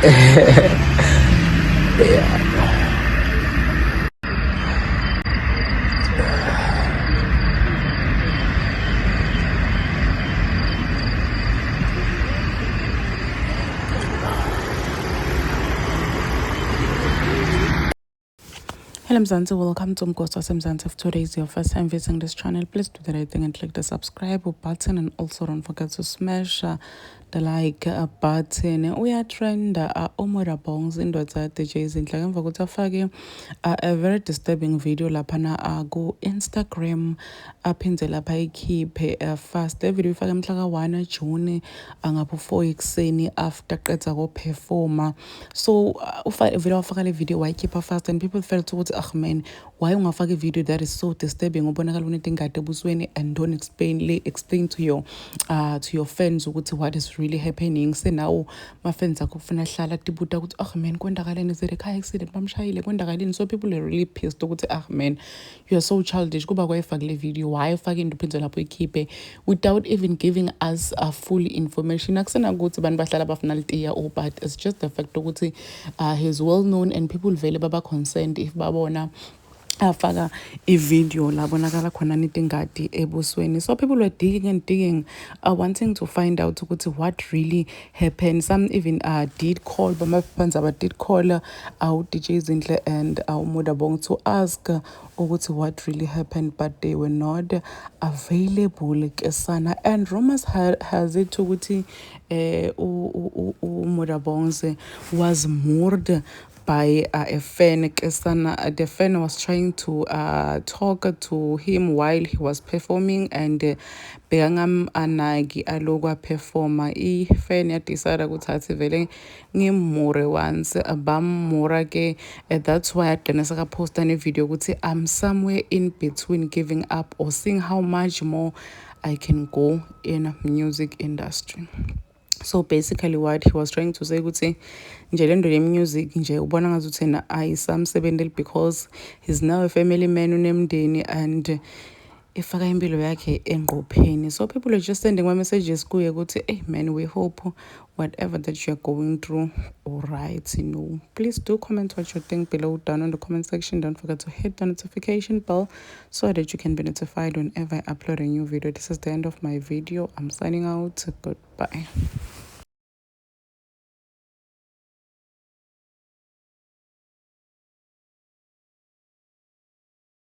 Yeah. Hello Mzansi, welcome to Mgosi Mzansi. If today is your first time visiting this channel, please do the right thing and click the subscribe button, and also don't forget to smash the like button. We are trend Omura Bongs in DJs in Tlagam a very disturbing video lapana go Instagram aphindze lapha ikhiphe fast video ifaka mhla 1 June angapho 4 ekseni after qedza ko performa. So video wafaka le video wayikhipha fast and people felt ukuthi man, why ungafaka a video that is so disturbing ubonakala unetingadi ebusweni and don't explain to your fans ukuthi what is really happening. Senawo ma fans akho kufuna hlala tibuta ukuthi man kwendakaleni, is it a car accident bamshayile kwendakaleni. So people are really pissed ukuthi man, you are so childish kuba kwayifaka le video why ufake into phindze lapho ikhiphe without even giving us full information. Akusena ukuthi abantu bahlala bafuna litiya but it's just the fact ukuthi he's well known and people vele baba concerned if babona afaka video labonakala khona nitingadi ebusweni. So people were digging and digging, wanting to find out ukuthi what really happened. Some even did call, but my friends did call our DJ Zinhle and our Modabong to ask ukuthi what really happened, but they were not available kesana. And rumors has it ukuthi Modabong was murdered by a fan. The fan was trying to talk to him while he was performing, and bekangam anagi alokwa performer. Fan yadecide ukuthi athi vele ngimure once bamura ke. That's why agcina sakaposta ne video ukuthi I'm somewhere in between giving up or seeing how much more I can go in music industry. So basically what he was trying to say ukuthi nje lento le music nje ubona ngazuthi na ayisamsebenzeli because he's now a family man unemndeni and ifaka impilo yakhe engqopheni. So people are just sending my messages kuye ukuthi hey man, we hope whatever that you're going through all right, please do comment what you think below down in the comment section. Don't forget to hit the notification bell so that you can be notified whenever I upload a new video. This is the end of my video. I'm signing out. Goodbye.